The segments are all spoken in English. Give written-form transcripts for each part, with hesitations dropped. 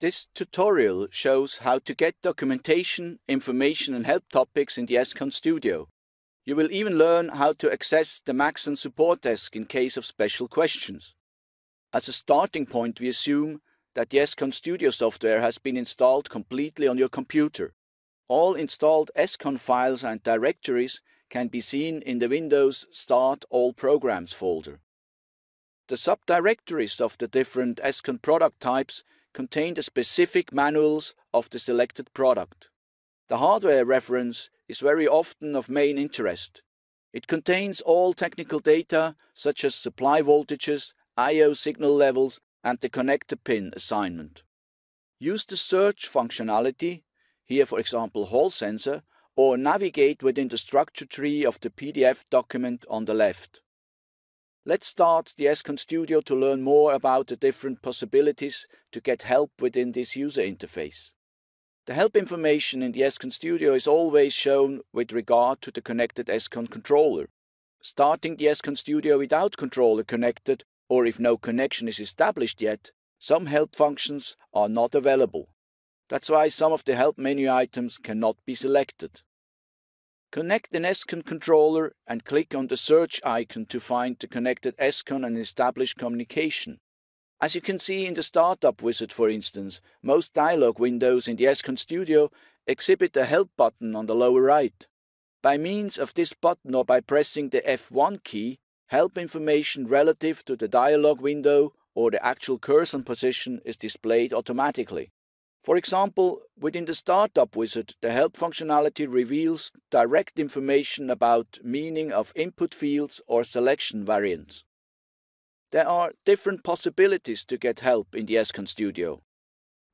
This tutorial shows how to get documentation, information and help topics in the Escon Studio. You will even learn how to access the Maxon support desk in case of special questions. As a starting point, we assume that the Escon Studio software has been installed completely on your computer. All installed Escon files and directories can be seen in the Windows Start All Programs folder. The subdirectories of the different Escon product types contain the specific manuals of the selected product. The hardware reference is very often of main interest. It contains all technical data such as supply voltages, I/O signal levels and the connector pin assignment. Use the search functionality, here for example Hall sensor, or navigate within the structure tree of the PDF document on the left. Let's start the Escon Studio to learn more about the different possibilities to get help within this user interface. The help information in the Escon Studio is always shown with regard to the connected Escon controller. Starting the Escon Studio without controller connected, or if no connection is established yet, some help functions are not available. That's why some of the help menu items cannot be selected. Connect an Escon controller and click on the search icon to find the connected Escon and establish communication. As you can see in the Startup wizard, for instance, most dialog windows in the Escon Studio exhibit a help button on the lower right. By means of this button or by pressing the F1 key, help information relative to the dialog window or the actual cursor position is displayed automatically. For example, within the Startup wizard, the help functionality reveals direct information about meaning of input fields or selection variants. There are different possibilities to get help in the Escon Studio.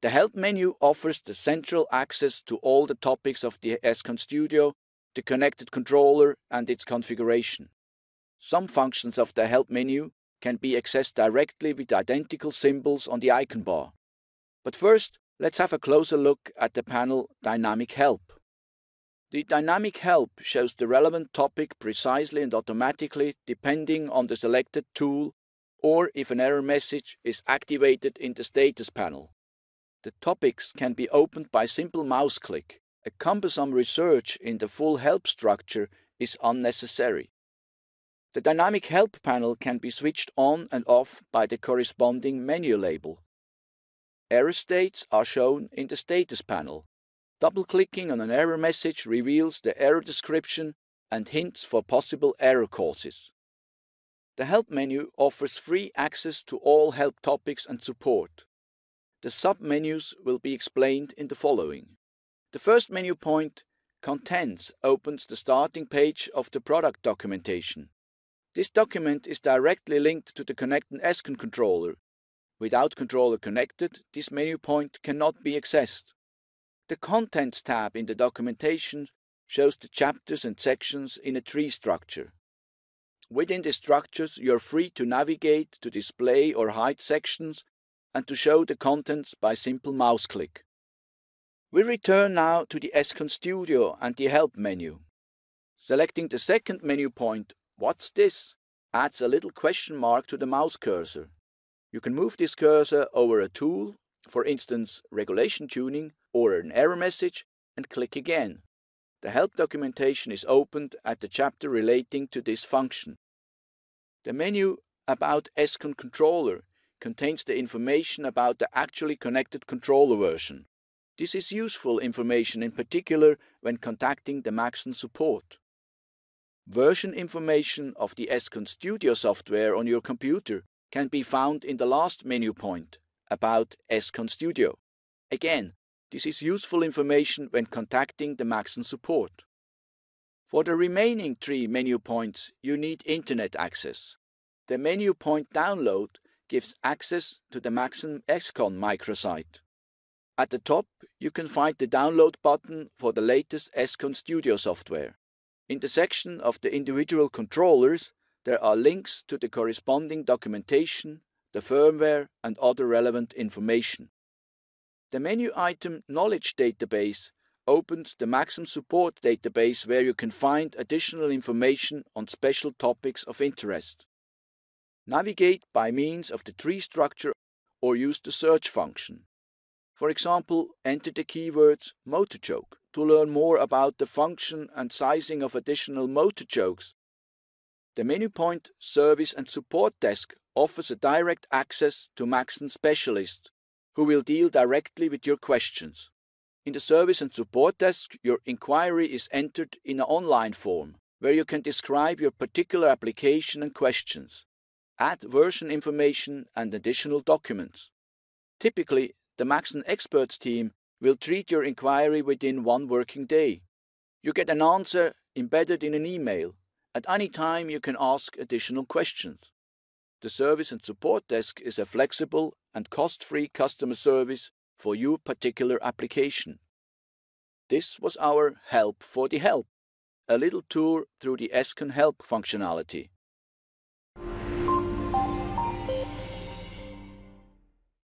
The help menu offers the central access to all the topics of the Escon Studio, the connected controller and its configuration. Some functions of the help menu can be accessed directly with identical symbols on the icon bar. But first, let's have a closer look at the panel Dynamic Help. The Dynamic Help shows the relevant topic precisely and automatically depending on the selected tool or if an error message is activated in the status panel. The topics can be opened by simple mouse click. A cumbersome research in the full help structure is unnecessary. The Dynamic Help panel can be switched on and off by the corresponding menu label. Error states are shown in the status panel. Double-clicking on an error message reveals the error description and hints for possible error causes. The Help menu offers free access to all help topics and support. The sub-menus will be explained in the following. The first menu point, Contents, opens the starting page of the product documentation. This document is directly linked to the connected Escon controller. Without controller connected, this menu point cannot be accessed. The Contents tab in the documentation shows the chapters and sections in a tree structure. Within the structures, you are free to navigate, to display or hide sections, and to show the contents by simple mouse click. We return now to the Escon Studio and the Help menu. Selecting the second menu point, What's this?, adds a little question mark to the mouse cursor. You can move this cursor over a tool, for instance regulation tuning or an error message, and click again. The help documentation is opened at the chapter relating to this function. The menu About Escon Controller contains the information about the actually connected controller version. This is useful information in particular when contacting the Maxon support. Version information of the Escon Studio software on your computer can be found in the last menu point, About Escon Studio. Again, this is useful information when contacting the Maxon support. For the remaining 3 menu points, you need Internet access. The menu point Download gives access to the Maxon Escon microsite. At the top, you can find the download button for the latest Escon Studio software. In the section of the individual controllers, there are links to the corresponding documentation, the firmware and other relevant information. The menu item Knowledge Database opens the Maxon support database where you can find additional information on special topics of interest. Navigate by means of the tree structure or use the search function. For example, enter the keywords motor choke to learn more about the function and sizing of additional motor chokes. The menu point Service and Support Desk offers a direct access to Maxon specialists who will deal directly with your questions. In the Service and Support Desk, your inquiry is entered in an online form where you can describe your particular application and questions, add version information and additional documents. Typically, the Maxon experts team will treat your inquiry within 1 working day. You get an answer embedded in an email. At any time, you can ask additional questions. The Service and Support Desk is a flexible and cost-free customer service for your particular application. This was our Help for the Help, a little tour through the Escon Help functionality.